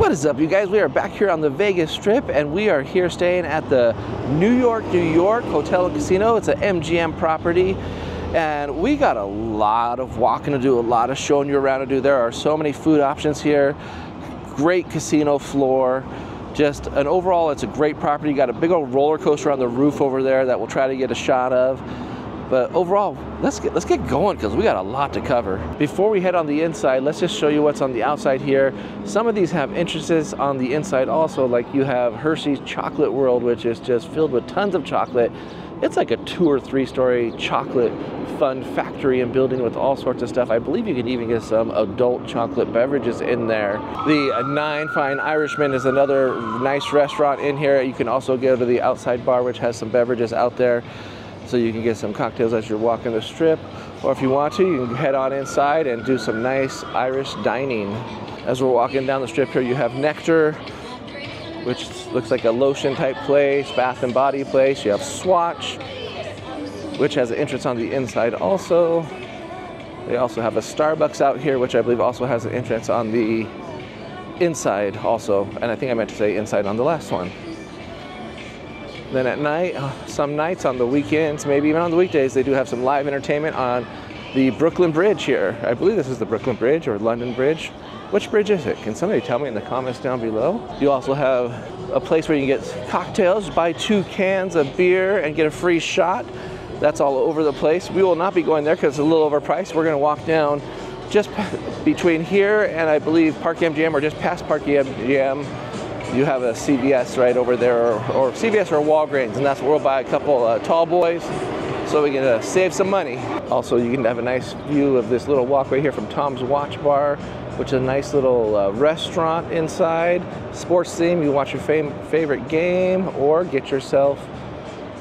What is up, you guys? We are back here on the Vegas Strip, and we are here staying at the New York Hotel and Casino. It's an MGM property, and we got a lot of walking to do, a lot of showing you around to do. There are so many food options here, great casino floor. Just an overall, it's a great property. You got a big old roller coaster on the roof over there that we'll try to get a shot of. But overall, let's get going because we got a lot to cover. Before we head on the inside, let's just show you what's on the outside here. Some of these have entrances on the inside also, like you have Hershey's Chocolate World, which is just filled with tons of chocolate. It's like a 2- or 3-story chocolate fun factory and building with all sorts of stuff. I believe you can even get some adult chocolate beverages in there. The Nine Fine Irishman is another nice restaurant in here. You can also go to the outside bar, which has some beverages out there, so you can get some cocktails as you're walking the strip. Or if you want to, you can head on inside and do some nice Irish dining. As we're walking down the strip here, you have Nectar, which looks like a lotion type place, bath and body place. You have Swatch, which has an entrance on the inside also. They also have a Starbucks out here, which I believe also has an entrance on the inside also. And I think I meant to say inside on the last one. Then at night, some nights on the weekends, maybe even on the weekdays, they do have some live entertainment on the Brooklyn Bridge here. I believe this is the Brooklyn Bridge or London Bridge. Which bridge is it? Can somebody tell me in the comments down below? You also have a place where you can get cocktails, buy 2 cans of beer and get a free shot. That's all over the place. We will not be going there because it's a little overpriced. We're gonna walk down just between here and I believe Park MGM, or just past Park MGM. You have a CVS right over there, or CVS or Walgreens, and that's where we'll buy a couple tall boys so we can save some money. Also, you can have a nice view of this little walkway here from Tom's Watch Bar, which is a nice little restaurant inside. Sports theme, you watch your favorite game or get yourself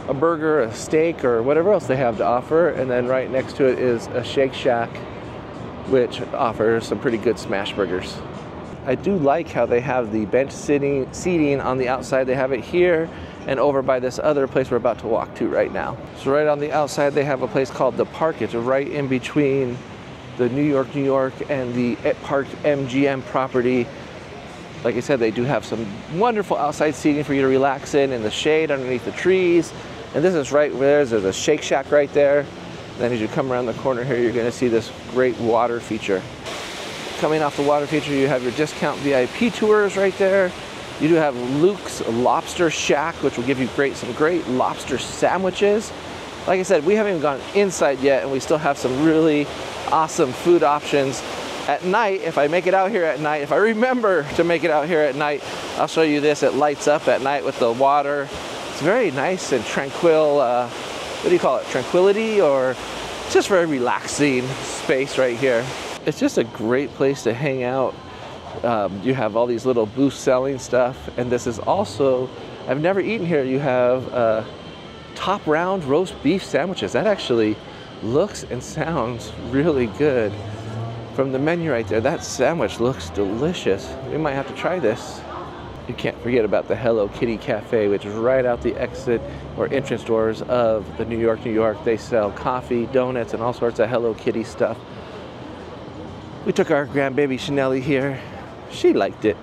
a burger, a steak, or whatever else they have to offer. And then right next to it is a Shake Shack, which offers some pretty good smash burgers. I do like how they have the bench seating on the outside. They have it here and over by this other place we're about to walk to right now. So right on the outside, they have a place called The Park. It's right in between the New York and the Park MGM property. Like I said, they do have some wonderful outside seating for you to relax in the shade underneath the trees. And this is right where there's a Shake Shack right there. Then as you come around the corner here, you're gonna see this great water feature. Coming off the water feature, you have your discount VIP tours right there. You do have Luke's Lobster Shack, which will give you some great lobster sandwiches. Like I said, we haven't even gone inside yet, and we still have some really awesome food options. At night, if I make it out here at night, if I remember to make it out here at night, I'll show you this. It lights up at night with the water. It's very nice and tranquil, what do you call it? Tranquility, or it's just very relaxing space right here. It's just a great place to hang out. You have all these little booths selling stuff, and this is also, I've never eaten here, you have top round roast beef sandwiches. That actually looks and sounds really good. From the menu right there, that sandwich looks delicious. We might have to try this. You can't forget about the Hello Kitty Cafe, which is right out the exit or entrance doors of the New York. They sell coffee, donuts, and all sorts of Hello Kitty stuff. We took our grandbaby Chanelli here. She liked it.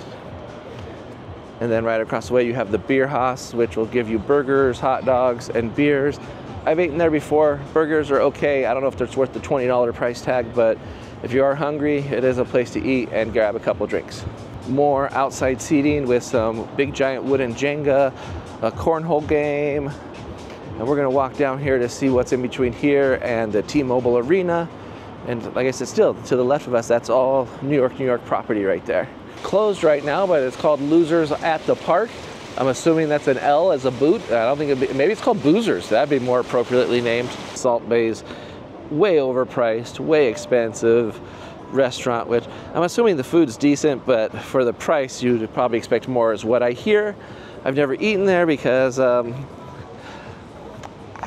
And then right across the way, you have the Beer Haus, which will give you burgers, hot dogs, and beers. I've eaten there before. Burgers are okay. I don't know if it's worth the $20 price tag, but if you are hungry, it is a place to eat and grab a couple drinks. More outside seating with some big giant wooden Jenga, a cornhole game. And we're gonna walk down here to see what's in between here and the T-Mobile Arena. And like I said, still to the left of us, that's all New York property right there. Closed right now, but it's called Losers at the Park. I'm assuming that's an L as a boot. I don't think maybe it's called Boozers. That'd be more appropriately named. Salt Bay's way overpriced, way expensive restaurant, which I'm assuming the food's decent, but for the price, you'd probably expect more is what I hear. I've never eaten there because I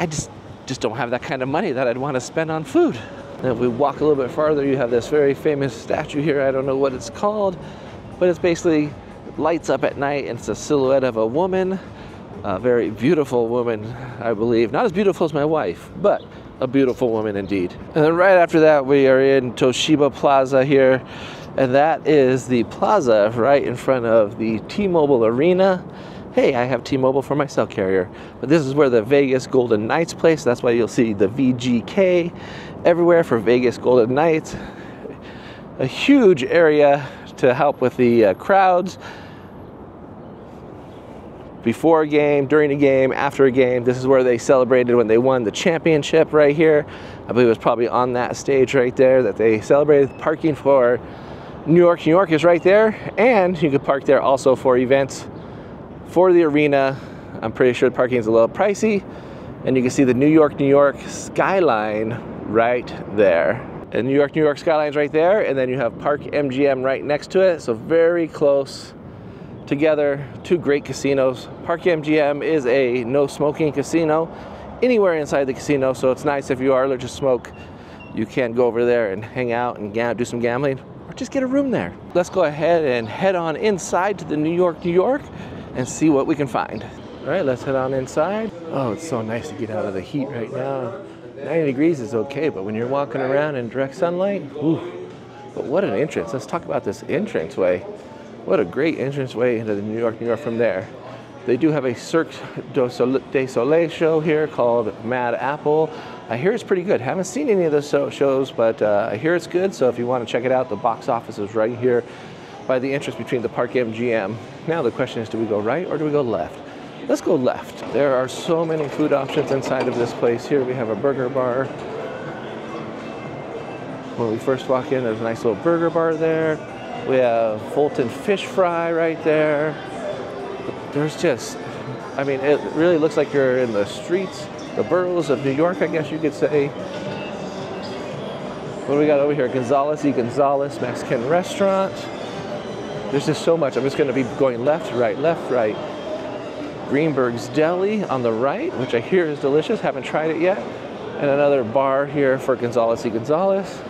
just don't have that kind of money that I'd want to spend on food. And if we walk a little bit farther, you have this very famous statue here. I don't know what it's called, but it's basically lights up at night, and it's a silhouette of a woman, a very beautiful woman, I believe. Not as beautiful as my wife, but a beautiful woman indeed. And then right after that, we are in Toshiba Plaza here. And that is the plaza right in front of the T-Mobile Arena. Hey, I have T-Mobile for my cell carrier. But this is where the Vegas Golden Knights play, so that's why you'll see the VGK everywhere for Vegas Golden Knights. A huge area to help with the crowds. Before a game, during a game, after a game. This is where they celebrated when they won the championship right here. I believe it was probably on that stage right there that they celebrated. Parking for New York. New York is right there, and you could park there also for events for the arena. I'm pretty sure the parking is a little pricey, and you can see the New York skyline right there. And New York skyline's right there, and then you have Park MGM right next to it, so very close together. Two great casinos. Park MGM is a no smoking casino anywhere inside the casino, so it's nice if you are allergic to smoke, you can go over there and hang out and do some gambling, or just get a room there. Let's go ahead and head on inside to the New York and see what we can find. All right, let's head on inside. Oh, it's so nice to get out of the heat right now. 90 degrees is okay, but when you're walking around in direct sunlight, ooh. But what an entrance. Let's talk about this entranceway. What a great entranceway into the New York from there. They do have a Cirque du Soleil show here called Mad Apple. I hear it's pretty good. Haven't seen any of those shows, but I hear it's good. So if you want to check it out, the box office is right here by the entrance between the Park MGM. Now the question is, do we go right or do we go left? Let's go left. There are so many food options inside of this place. Here we have a burger bar. When we first walk in, there's a nice little burger bar there. We have Fulton fish fry right there. There's just, I mean, it really looks like you're in the streets, the boroughs of New York, I guess you could say. What do we got over here? Gonzalez y Gonzalez Mexican restaurant. There's just so much. I'm just going to be going left, right. Greenberg's Deli on the right, which I hear is delicious. Haven't tried it yet. And another bar here for Gonzalez y Gonzalez.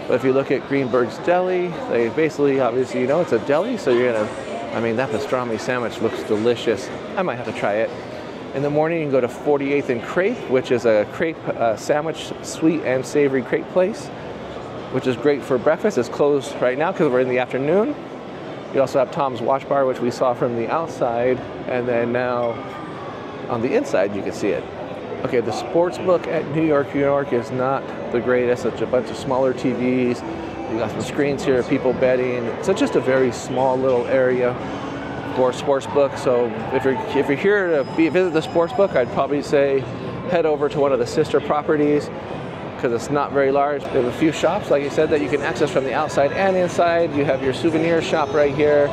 But if you look at Greenberg's Deli, they basically, obviously, you know, it's a deli, so you're gonna, I mean, that pastrami sandwich looks delicious. I might have to try it. In the morning, you can go to 48th and Crepe, which is a crepe sandwich, sweet and savory crepe place, which is great for breakfast. It's closed right now because we're in the afternoon. You also have Tom's Watch Bar, which we saw from the outside, and then now on the inside, you can see it. Okay, the sports book at New York is not the greatest. It's a bunch of smaller TVs. You got some screens here, people betting. So just a very small little area for sports book. So if you're here to visit the sports book, I'd probably say head over to one of the sister properties because it's not very large. They have a few shops, like I said, that you can access from the outside and inside. You have your souvenir shop right here.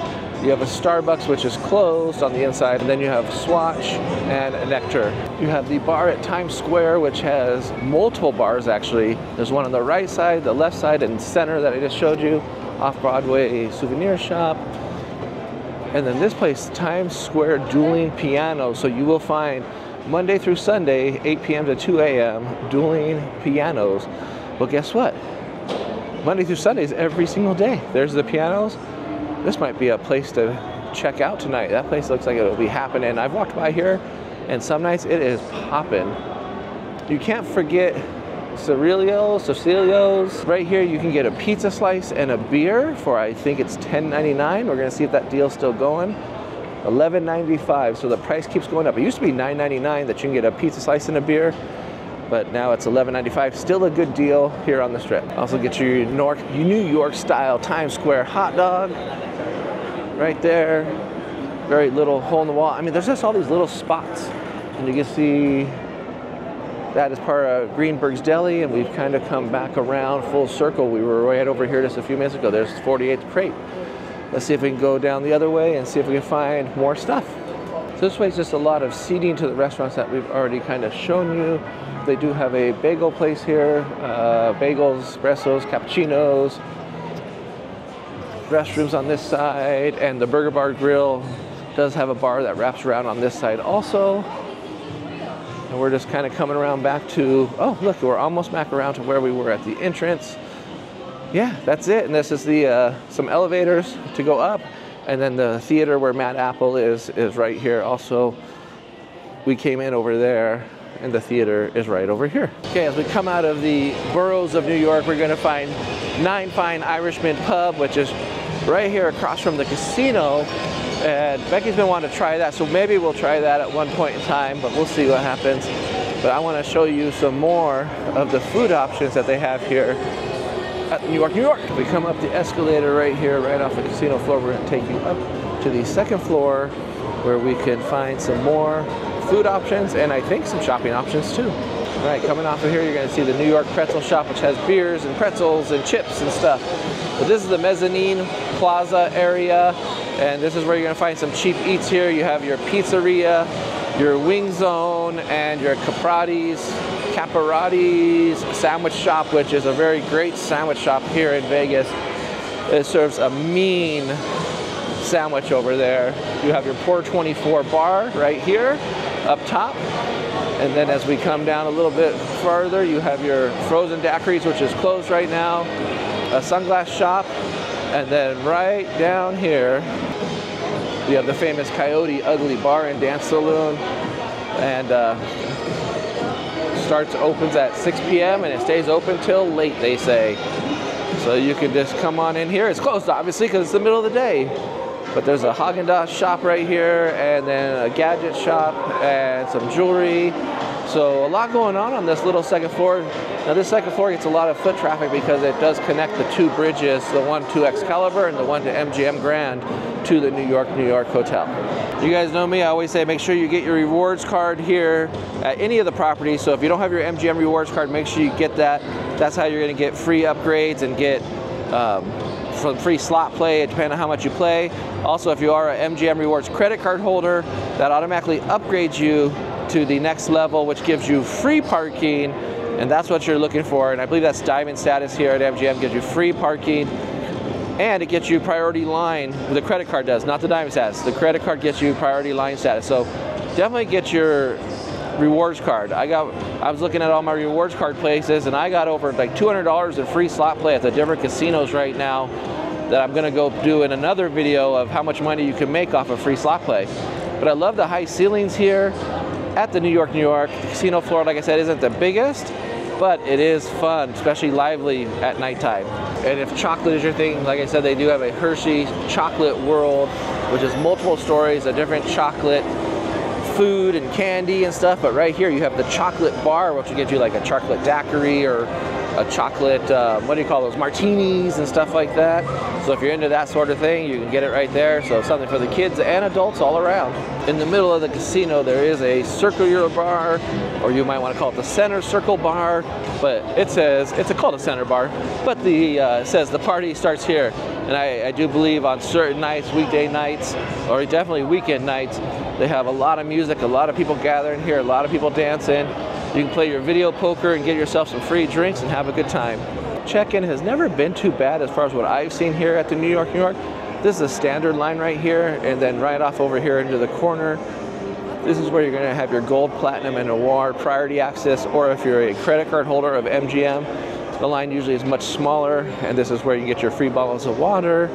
You have a Starbucks, which is closed on the inside, and then you have Swatch and Nectar. You have the bar at Times Square, which has multiple bars, actually. There's one on the right side, the left side, and center that I just showed you. Off-Broadway souvenir shop. And then this place, Times Square Dueling Piano. So you will find Monday through Sunday, 8 p.m. to 2 a.m., dueling pianos. Well, guess what? Monday through Sundays, every single day. There's the pianos. This might be a place to check out tonight. That place looks like it'll be happening. I've walked by here, and some nights it is popping. You can't forget Cecilio's. Right here, you can get a pizza slice and a beer for, I think it's $10.99. We're gonna see if that deal's still going. $11.95, so the price keeps going up. It used to be $9.99 that you can get a pizza slice and a beer, but now it's $11.95. Still a good deal here on the Strip. Also get your New York style Times Square hot dog right there. Very little hole in the wall. I mean, there's just all these little spots, and you can see that is part of Greenberg's Deli, and we've kind of come back around full circle. We were right over here just a few minutes ago. There's 48th Crepe. Let's see if we can go down the other way and see if we can find more stuff. So this way is just a lot of seating to the restaurants that we've already kind of shown you. They do have a bagel place here, bagels, espressos, cappuccinos, restrooms on this side, and the Burger Bar Grill does have a bar that wraps around on this side also. And we're just kind of coming around back to, oh look, we're almost back around to where we were at the entrance. Yeah, that's it. And this is the some elevators to go up, and then the theater where Mad Apple is right here. Also, we came in over there, and the theater is right over here. Okay, as we come out of the boroughs of New York, we're gonna find Nine Fine Irishman Pub, which is right here across from the casino. And Becky's been wanting to try that, so maybe we'll try that at one point in time, but we'll see what happens. But I want to show you some more of the food options that they have here at New York, New York. We come up the escalator right here, right off the casino floor. We're going to take you up to the second floor where we can find some more food options and I think some shopping options too. All right, coming off of here, you're going to see the New York Pretzel Shop, which has beers and pretzels and chips and stuff. But this is the mezzanine plaza area, and this is where you're going to find some cheap eats here. You have your pizzeria, your wing zone, and your Caparati's sandwich shop, which is a very great sandwich shop here in Vegas. It serves a mean sandwich over there. You have your Pour 24 bar right here up top. And then as we come down a little bit further, you have your frozen daiquiris, which is closed right now, a sunglass shop, and then right down here, you have the famous Coyote Ugly Bar and Dance Saloon. And opens at 6 p.m. and it stays open till late, they say. So you can just come on in here. It's closed, obviously, because it's the middle of the day. But there's a Haagen-Dazs shop right here, and then a gadget shop, and some jewelry. So a lot going on this little second floor. Now this second floor gets a lot of foot traffic because it does connect the two bridges, the one to Excalibur and the one to MGM Grand, to the New York, New York Hotel. You guys know me, I always say make sure you get your rewards card here at any of the properties. So if you don't have your MGM rewards card, make sure you get that. That's how you're gonna get free upgrades and get some free slot play, depending on how much you play. Also, if you are a MGM Rewards credit card holder, that automatically upgrades you to the next level, which gives you free parking, and that's what you're looking for. And I believe that's diamond status here at MGM, gives you free parking, and it gets you priority line. The credit card does, not the diamond status. The credit card gets you priority line status. So definitely get your rewards card. I was looking at all my rewards card places, and I got over like $200 in free slot play at the different casinos right now that I'm gonna go do in another video of how much money you can make off of free slot play. But I love the high ceilings here at the New York, New York. The casino floor, like I said, isn't the biggest, but it is fun, especially lively at nighttime. And if chocolate is your thing, like I said, they do have a Hershey Chocolate World, which is multiple stories of different chocolate food and candy and stuff. But right here you have the chocolate bar, which will get you like a chocolate daiquiri or a chocolate, what do you call those, martinis and stuff like that. So if you're into that sort of thing, you can get it right there. So something for the kids and adults all around. In the middle of the casino, there is a circular bar, or you might want to call it the center circle bar, but it says, it's called a center bar, but it says the party starts here. And I do believe on certain nights, weekday nights, or definitely weekend nights, they have a lot of music, a lot of people gathering here, a lot of people dancing. You can play your video poker and get yourself some free drinks and have a good time. Check-in has never been too bad as far as what I've seen here at the New York, New York. This is a standard line right here, and then right off over here into the corner, this is where you're gonna have your gold, platinum, and noir priority access, or if you're a credit card holder of MGM, the line usually is much smaller, and this is where you get your free bottles of water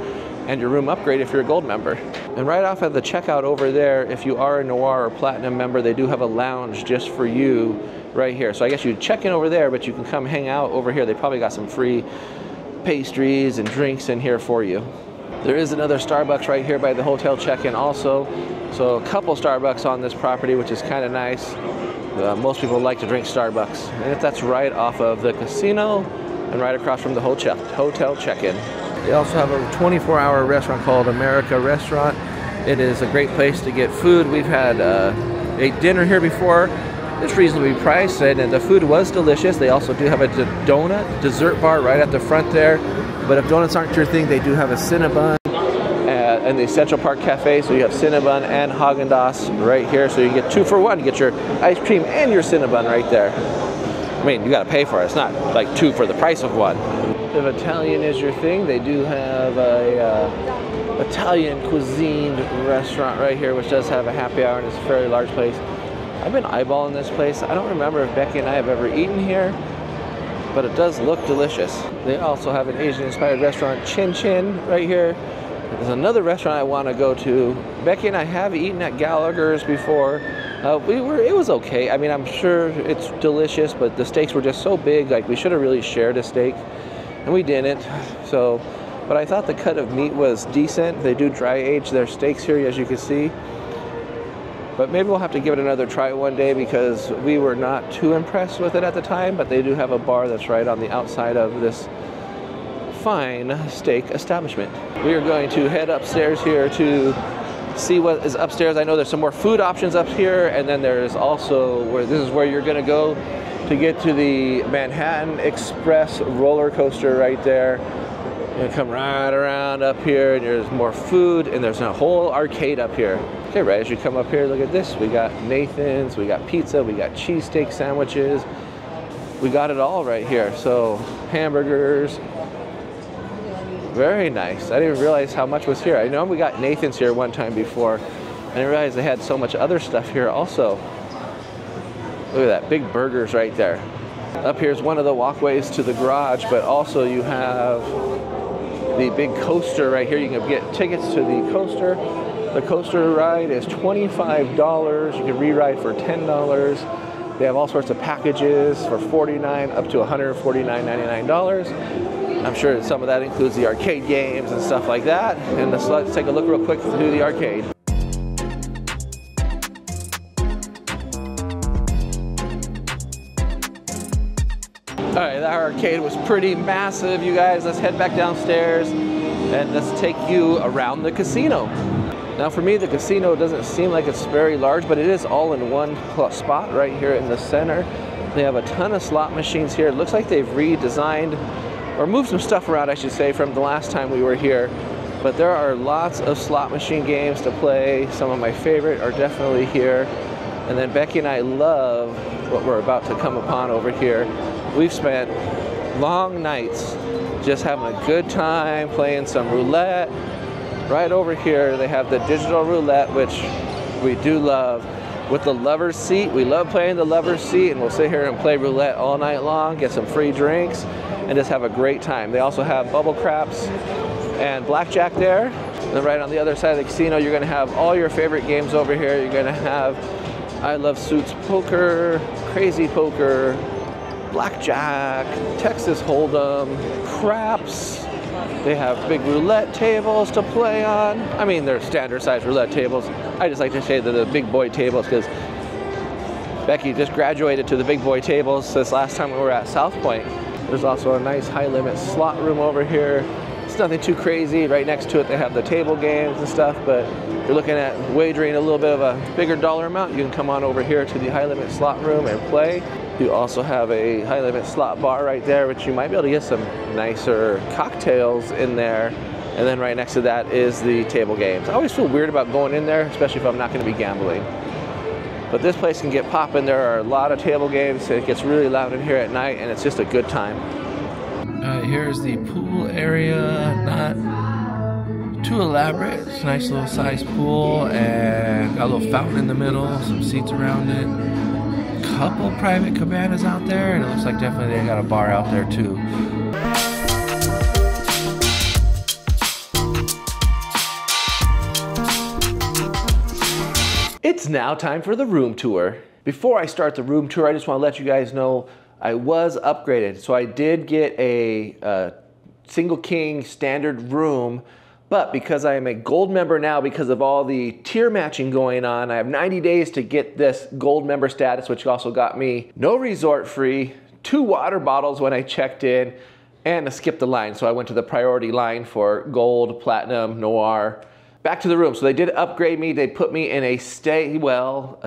and your room upgrade if you're a gold member. And right off at the checkout over there, if you are a noir or platinum member, they do have a lounge just for you right here. So I guess you check in over there, but you can come hang out over here. They probably got some free pastries and drinks in here for you. There is another Starbucks right here by the hotel check-in also. So a couple Starbucks on this property, which is kind of nice. Most people like to drink Starbucks. And that's right off of the casino and right across from the hotel check-in. They also have a 24-hour restaurant called America Restaurant. It is a great place to get food. We've had ate dinner here before. It's reasonably priced, and the food was delicious. They also do have a donut dessert bar right at the front there. But if donuts aren't your thing, they do have a Cinnabon in the Central Park Cafe. So you have Cinnabon and Haagen-Dazs right here. So you get 2 for 1. You get your ice cream and your Cinnabon right there. I mean, you got to pay for it. It's not like 2 for the price of 1. If Italian is your thing, they do have a Italian cuisine restaurant right here, which does have a happy hour, and it's a fairly large place. I've been eyeballing this place. I don't remember if Becky and I have ever eaten here, but it does look delicious. They also have an Asian-inspired restaurant, Chin Chin, right here. There's another restaurant I want to go to. Becky and I have eaten at Gallagher's before. It was okay. I mean, I'm sure it's delicious, but the steaks were just so big, like we should have really shared a steak, and we didn't. So, but I thought the cut of meat was decent. They do dry age their steaks here, as you can see. But maybe we'll have to give it another try one day because we were not too impressed with it at the time, but they do have a bar that's right on the outside of this fine steak establishment. We are going to head upstairs here to see what is upstairs. I know there's some more food options up here, and then there's also where this is where you're gonna go to get to the Manhattan Express roller coaster right there. You come right around up here, and there's more food, and there's a whole arcade up here. Okay, right as you come up here, look at this. We got Nathan's, we got pizza, we got cheesesteak sandwiches. We got it all right here. So hamburgers, very nice. I didn't even realize how much was here. I know we got Nathan's here one time before. I didn't realize they had so much other stuff here also. Look at that, big burgers right there. Up here is one of the walkways to the garage, but also you have the big coaster right here. You can get tickets to the coaster. The coaster ride is $25. You can re-ride for $10. They have all sorts of packages for $49 up to $149.99. I'm sure some of that includes the arcade games and stuff like that. And let's take a look real quick through the arcade. All right, that arcade was pretty massive, you guys. Let's head back downstairs and let's take you around the casino. Now for me, the casino doesn't seem like it's very large, but it is all in one spot right here in the center. They have a ton of slot machines here. It looks like they've redesigned or moved some stuff around, I should say, from the last time we were here. But there are lots of slot machine games to play. Some of my favorite are definitely here. And then Becky and I love what we're about to come upon over here. We've spent long nights just having a good time playing some roulette. Right over here, they have the digital roulette, which we do love. With the lover's seat, we love playing the lover's seat, and we'll sit here and play roulette all night long, get some free drinks, and just have a great time. They also have bubble craps and blackjack there. And then right on the other side of the casino, you're gonna have all your favorite games over here. You're gonna have I Love Suits Poker, Crazy Poker, blackjack, Texas Hold'em, craps. They have big roulette tables to play on. I mean, they're standard size roulette tables. I just like to say they're the big boy tables because Becky just graduated to the big boy tables this last time we were at South Point. There's also a nice high limit slot room over here. It's nothing too crazy. Right next to it, they have the table games and stuff, but if you're looking at wagering a little bit of a bigger dollar amount, you can come on over here to the high limit slot room and play. You also have a high limit slot bar right there, which you might be able to get some nicer cocktails in there. And then right next to that is the table games. I always feel weird about going in there, especially if I'm not going to be gambling. But this place can get popping. There are a lot of table games. It gets really loud in here at night, and it's just a good time. Here's the pool area. Not too elaborate. It's a nice little sized pool, and got a little fountain in the middle, some seats around it. Couple private cabanas out there, and it looks like definitely they got a bar out there too. It's now time for the room tour. Before I start the room tour, I just want to let you guys know I was upgraded. So I did get a single king standard room, but because I am a gold member now, because of all the tier matching going on, I have 90 days to get this gold member status, which also got me no resort free, 2 water bottles when I checked in, and a skip the line. So I went to the priority line for gold, platinum, noir. Back to the room. So they did upgrade me. They put me in a stay well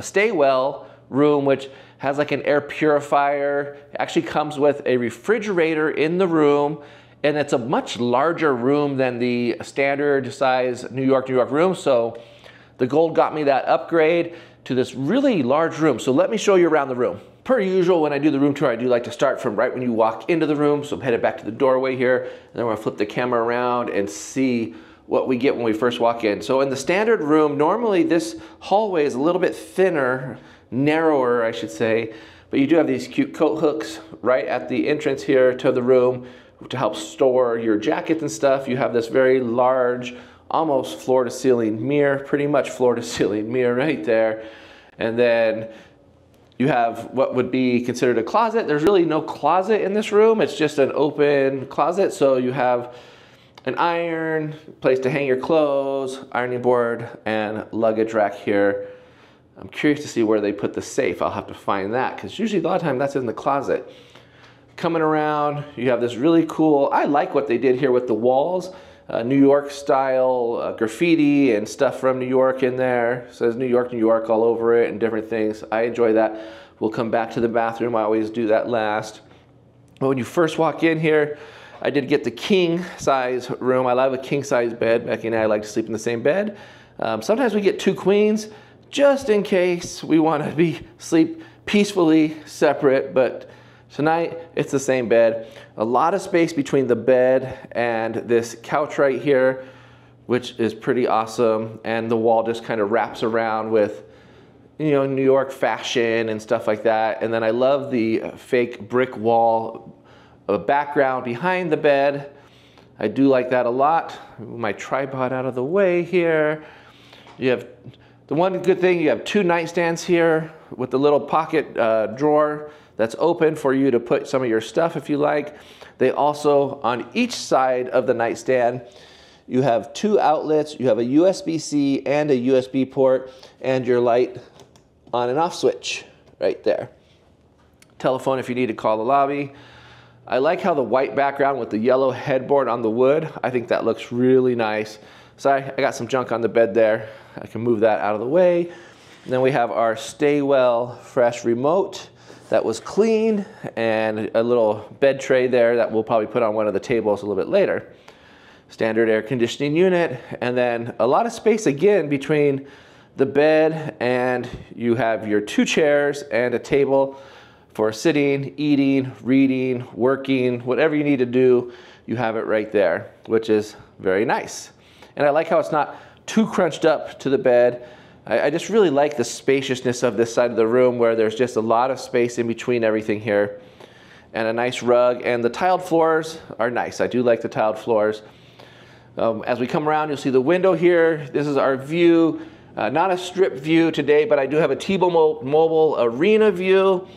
room, which has like an air purifier. It actually comes with a refrigerator in the room. And it's a much larger room than the standard size New York room. So the gold got me that upgrade to this really large room. So let me show you around the room. Per usual, when I do the room tour, I do like to start from right when you walk into the room. So I'm headed back to the doorway here, and then we're gonna flip the camera around and see what we get when we first walk in. So in the standard room, normally this hallway is a little bit thinner, narrower, I should say, but you do have these cute coat hooks right at the entrance here to the room to help store your jackets and stuff. You have this very large, almost floor-to-ceiling mirror, pretty much floor-to-ceiling mirror right there. And then you have what would be considered a closet. There's really no closet in this room. It's just an open closet. So you have an iron, place to hang your clothes, ironing board, and luggage rack here. I'm curious to see where they put the safe. I'll have to find that because usually a lot of time that's in the closet. Coming around, you have this really cool, I like what they did here with the walls. New York style graffiti and stuff from New York in there. It says New York all over it and different things. I enjoy that. We'll come back to the bathroom. I always do that last. But when you first walk in here, I did get the king size room. I love a king size bed. Becky and I like to sleep in the same bed. Sometimes we get 2 queens just in case we want to sleep peacefully separate, but tonight it's the same bed. A lot of space between the bed and this couch right here, which is pretty awesome. And the wall just kind of wraps around with, you know, New York fashion and stuff like that. And then I love the fake brick wall background behind the bed. I do like that a lot. Move my tripod out of the way here. You have the one good thing, you have 2 nightstands here with the little pocket drawer that's open for you to put some of your stuff if you like. They also, on each side of the nightstand, you have 2 outlets. You have a USB-C and a USB port and your light on and off switch right there. Telephone if you need to call the lobby. I like how the white background with the yellow headboard on the wood, I think that looks really nice. Sorry, I got some junk on the bed there. I can move that out of the way. And then we have our Stay Well Fresh remote that was cleaned and a little bed tray there that we'll probably put on one of the tables a little bit later. Standard air conditioning unit, and then a lot of space again between the bed, and you have your 2 chairs and a table for sitting, eating, reading, working, whatever you need to do, you have it right there, which is very nice. And I like how it's not too crunched up to the bed. I just really like the spaciousness of this side of the room where there's just a lot of space in between everything here. And a nice rug, and the tiled floors are nice. I do like the tiled floors. As we come around, you'll see the window here. This is our view. Not a strip view today, but I do have a T-Mobile Arena view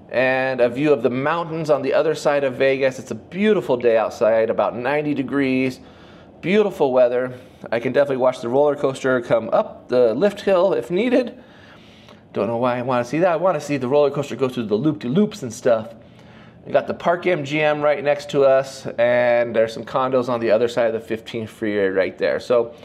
and a view of the mountains on the other side of Vegas. It's a beautiful day outside, about 90 degrees, beautiful weather. I can definitely watch the roller coaster come up the lift hill if needed. Don't know why I want to see that. I want to see the roller coaster go through the loop-de-loops and stuff. We got the Park MGM right next to us, and there's some condos on the other side of the 15th freeway right there. So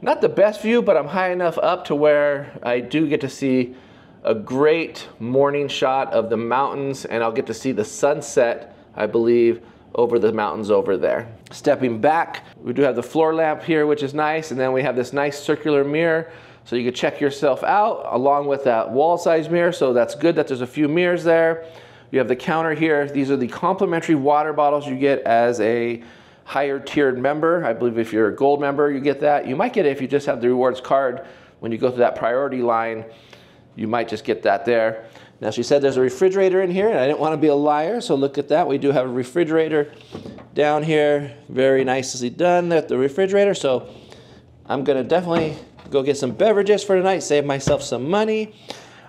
not the best view, but I'm high enough up to where I do get to see a great morning shot of the mountains, and I'll get to see the sunset, I believe, over the mountains over there. Stepping back, we do have the floor lamp here, which is nice, and then we have this nice circular mirror so you can check yourself out along with that wall size mirror, so that's good that there's a few mirrors there. You have the counter here. These are the complimentary water bottles you get as a higher tiered member. I believe if you're a gold member, you get that. You might get it if you just have the rewards card. When you go through that priority line, you might just get that there. Now, she said there's a refrigerator in here, and I didn't want to be a liar, so look at that. We do have a refrigerator down here. Very nicely done at the refrigerator, so I'm going to definitely go get some beverages for tonight, save myself some money.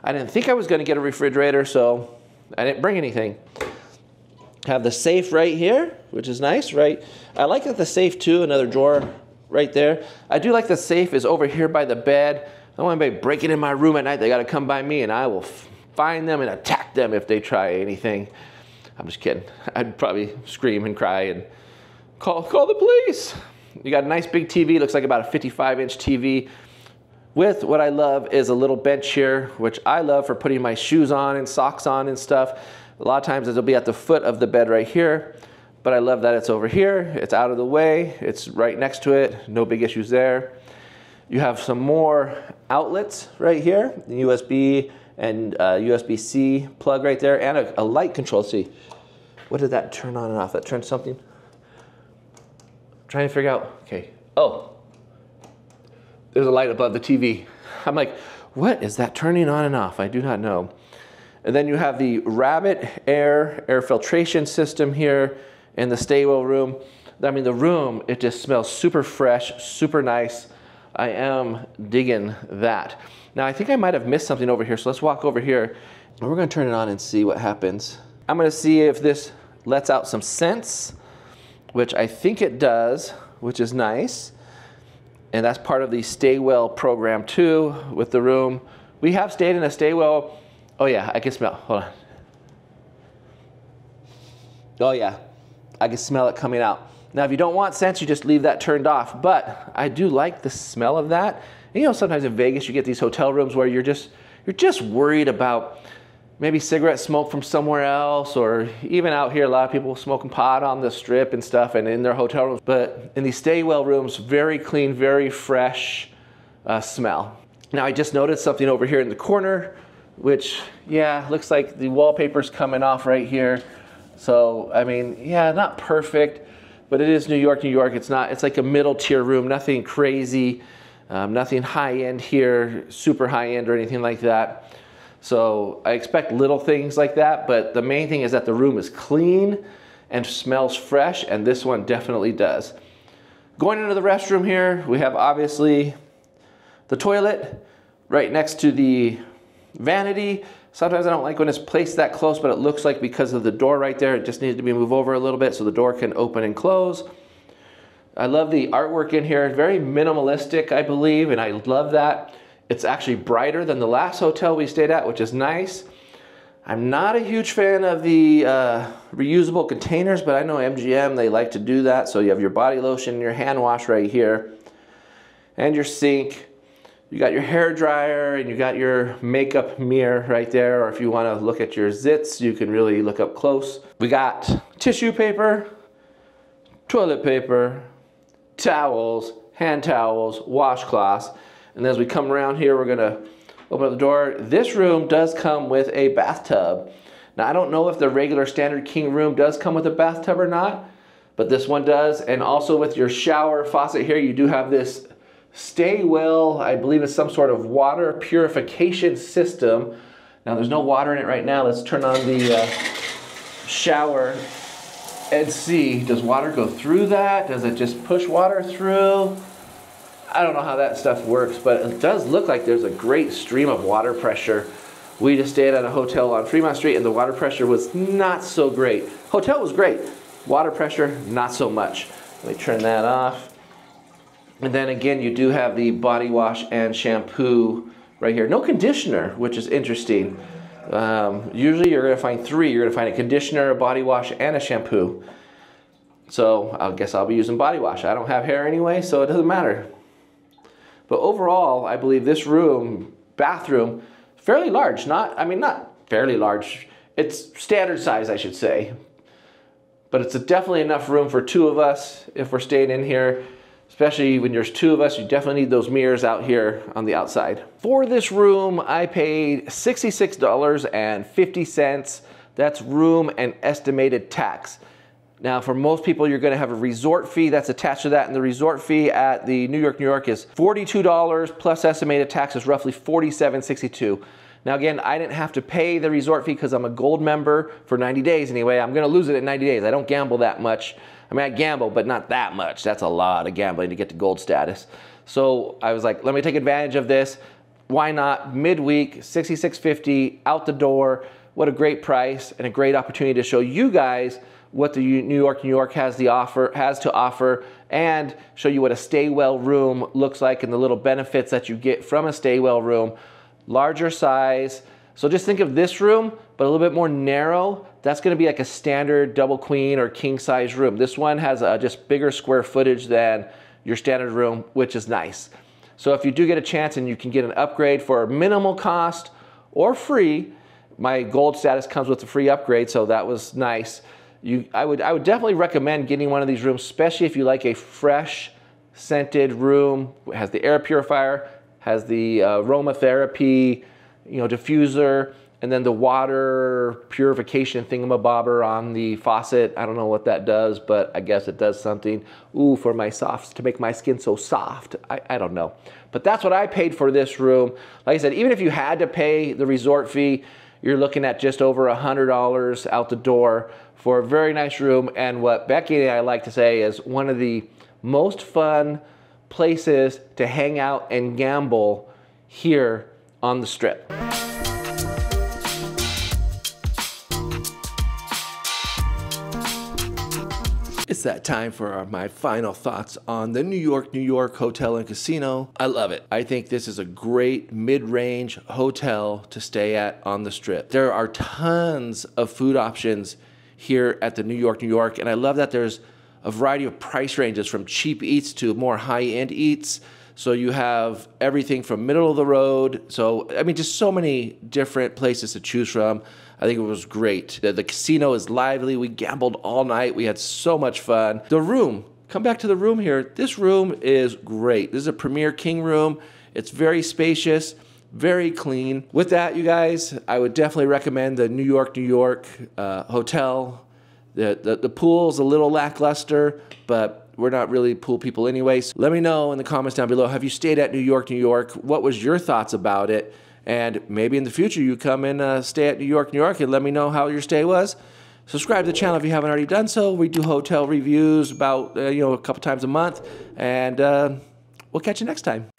I didn't think I was going to get a refrigerator, so I didn't bring anything. Have the safe right here, which is nice, right? I like that the safe, too, another drawer right there. I do like the safe is over here by the bed. I don't want anybody breaking in my room at night. They got to come by me, and I will find them and attack them if they try anything. I'm just kidding. I'd probably scream and cry and call the police. You got a nice big TV. Looks like about a 55-inch TV with what I love is a little bench here, which I love for putting my shoes on and socks on and stuff. A lot of times it'll be at the foot of the bed right here, but I love that it's over here. It's out of the way. It's right next to it. No big issues there. You have some more outlets right here, the USB and USB-C plug right there, and a light control. Let's see, what did that turn on and off? That turned something? I'm trying to figure out, okay. Oh, there's a light above the TV. I'm like, what is that turning on and off? I do not know. And then you have the Rabbit air filtration system here in the staywell room. I mean, the room, it just smells super fresh, super nice. I am digging that. Now I think I might have missed something over here, so let's walk over here and we're gonna turn it on and see what happens. I'm gonna see if this lets out some scents, which I think it does, which is nice. And that's part of the Stay Well program too with the room. We have stayed in a Stay Well. Oh yeah, I can smell, hold on. Oh yeah, I can smell it coming out. Now, if you don't want scents, you just leave that turned off. But I do like the smell of that. And, you know, sometimes in Vegas, you get these hotel rooms where you're just worried about maybe cigarette smoke from somewhere else, or even out here, a lot of people smoking pot on the strip and stuff, and in their hotel rooms. But in these Stay Well rooms, very clean, very fresh smell. Now, I just noticed something over here in the corner, which, yeah, looks like the wallpaper's coming off right here. So, I mean, yeah, not perfect. But it is New York, New York. It's like a middle tier room, nothing crazy, nothing high end here, super high end or anything like that. So I expect little things like that, but the main thing is that the room is clean and smells fresh, and this one definitely does. Going into the restroom here, we have obviously the toilet right next to the vanity. Sometimes I don't like when it's placed that close, but it looks like because of the door right there, it just needed to be moved over a little bit so the door can open and close. I love the artwork in here. Very minimalistic, I believe, and I love that. It's actually brighter than the last hotel we stayed at, which is nice. I'm not a huge fan of the reusable containers, but I know MGM, they like to do that. So you have your body lotion and your hand wash right here, and your sink. You got your hair dryer and you got your makeup mirror right there, or if you want to look at your zits, you can really look up close. We got tissue paper, toilet paper, towels, hand towels, washcloths. And as we come around here, we're gonna open up the door. This room does come with a bathtub. Now I don't know if the regular standard king room does come with a bathtub or not, but this one does. And also with your shower faucet here, you do have this Stay Well, I believe it's some sort of water purification system. Now there's no water in it right now. Let's turn on the shower and see, does water go through that? Does it just push water through? I don't know how that stuff works, but it does look like there's a great stream of water pressure. We just stayed at a hotel on Fremont Street and the water pressure was not so great. Hotel was great. Water pressure, not so much. Let me turn that off. And then again, you do have the body wash and shampoo right here. No conditioner, which is interesting. Usually you're gonna find three. You're gonna find a conditioner, a body wash, and a shampoo. So I guess I'll be using body wash. I don't have hair anyway, so it doesn't matter. But overall, I believe this bathroom, fairly large. Not fairly large. It's standard size, I should say. But it's definitely enough room for two of us if we're staying in here. Especially when there's two of us, you definitely need those mirrors out here on the outside. For this room, I paid $66.50. That's room and estimated tax. Now, for most people, you're gonna have a resort fee that's attached to that, and the resort fee at the New York, New York is $42 plus estimated tax is roughly $47.62. Now again, I didn't have to pay the resort fee because I'm a gold member for 90 days anyway. I'm gonna lose it in 90 days. I don't gamble that much. I mean, I gamble, but not that much. That's a lot of gambling to get to gold status. So I was like, let me take advantage of this. Why not? Midweek, $66.50 out the door. What a great price and a great opportunity to show you guys what the New York, New York has to offer, and show you what a Stay Well room looks like and the little benefits that you get from a Stay Well room. Larger size. So just think of this room, but a little bit more narrow. That's gonna be like a standard double queen or king size room. This one has just bigger square footage than your standard room, which is nice. So if you do get a chance and you can get an upgrade for minimal cost or free, my gold status comes with a free upgrade, so that was nice. I would definitely recommend getting one of these rooms, especially if you like a fresh scented room. It has the air purifier, has the aromatherapy, diffuser, and then the water purification thingamabobber on the faucet. I don't know what that does, but I guess it does something. Ooh, for my softs, to make my skin so soft. I don't know. But that's what I paid for this room. Like I said, even if you had to pay the resort fee, you're looking at just over $100 out the door for a very nice room. And what Becky and I like to say is one of the most fun, places to hang out and gamble here on the Strip. It's that time for my final thoughts on the New York Hotel and Casino. I love it. I think this is a great mid-range hotel to stay at on the Strip. There are tons of food options here at the New York, and I love that there's a variety of price ranges from cheap eats to more high-end eats. So you have everything from middle of the road. So, I mean, just so many different places to choose from. I think it was great. The casino is lively. We gambled all night. We had so much fun. The room, come back to the room here. This room is great. This is a premier king room. It's very spacious, very clean. With that, you guys, I would definitely recommend the New York hotel. The pool's a little lackluster, but we're not really pool people anyway. So let me know in the comments down below, have you stayed at New York? What was your thoughts about it? And maybe in the future you come and stay at New York, and let me know how your stay was. Subscribe to the channel if you haven't already done so. We do hotel reviews about a couple times a month, and we'll catch you next time.